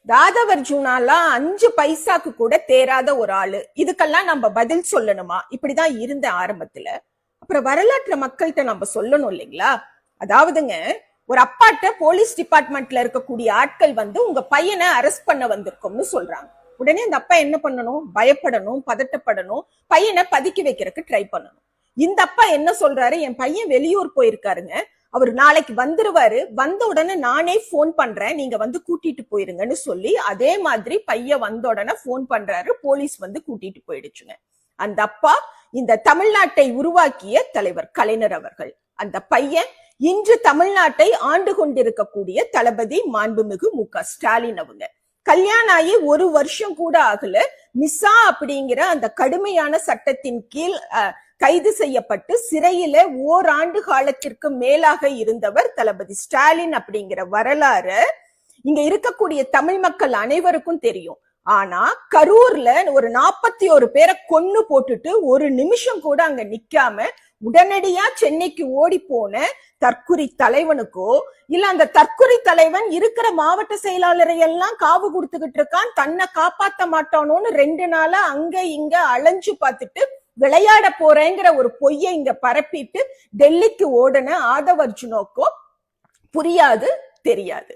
தாதவர்ஜுனாலாம் 5 பைசாக்கு கூட தேராத ஒரு ஆளு. இதுக்கெல்லாம் நம்ம பதில் சொல்லணுமா? இப்படிதான் இருந்த ஆரம்பத்துல. அப்புறம் வரலாற்று மக்கள்கிட்ட நம்ம சொல்லணும் இல்லைங்களா? அதாவதுங்க, ஒரு அப்பாட்ட போலீஸ் டிபார்ட்மெண்ட்ல இருக்கக்கூடிய ஆட்கள் வந்து உங்க பையனை அரெஸ்ட் பண்ண வந்திருக்கோம்னு சொல்றாங்க. உடனே அந்த அப்பா என்ன பண்ணணும்? பயப்படணும், பதட்டப்படணும், பையனை பதுக்கி வைக்கிறதுக்கு ட்ரை பண்ணணும். இந்த அப்பா என்ன சொல்றாரு? என் பையன் வெளியூர் போயிருக்காருங்க, அவர் நாளைக்கு வந்துருவாரு, வந்த உடனே நானே போன் பண்றேன், நீங்க வந்து கூட்டிட்டு போயிருங்கன்னு சொல்லி அதே மாதிரி பையன் வந்த உடனே போன் பண்றாரு, போலீஸ் வந்து கூட்டிட்டு போயிடுச்சுங்க. அந்த அப்பா இந்த தமிழ்நாட்டை உருவாக்கிய தலைவர் கலைஞர் அவர்கள். அந்த பையன் இன்று தமிழ்நாட்டை ஆண்டு கொண்டிருக்கக்கூடிய தளபதி மாண்புமிகு மு.க. ஸ்டாலின் அவங்க. கல்யாணம் ஆகி 1 வருஷம் கூட ஆகல, மிஸ்ஸா அப்படிங்கிற அந்த கடுமையான சட்டத்தின் கீழ் கைது செய்யப்பட்டு சிறையில ஓராண்டு காலத்திற்கு மேலாக இருந்தவர் தளபதி ஸ்டாலின் அப்படிங்கிற வரலாறு இங்க இருக்கக்கூடிய தமிழ் மக்கள் அனைவருக்கும் தெரியும். ஆனா கரூர்ல ஒரு 41 பேரை கொன்னு போட்டுட்டு ஒரு நிமிஷம் கூட அங்க நிக்காம உடனடியா சென்னைக்கு ஓடி போன தற்குறி தலைவனுக்கோ, இல்ல அந்த தற்குறி தலைவன் இருக்கிற மாவட்ட செயலாளரை எல்லாம் காவு கொடுத்துக்கிட்டு இருக்கான், தன்னை காப்பாத்த மாட்டானோன்னு 2 நாளா அங்க இங்க அலைஞ்சு பார்த்துட்டு விளையாட போறேங்கிற ஒரு பொய்யை இங்க பரப்பிட்டு டெல்லிக்கு ஓடன ஆதவர்ஜுனோக்கோ புரியாது, தெரியாது.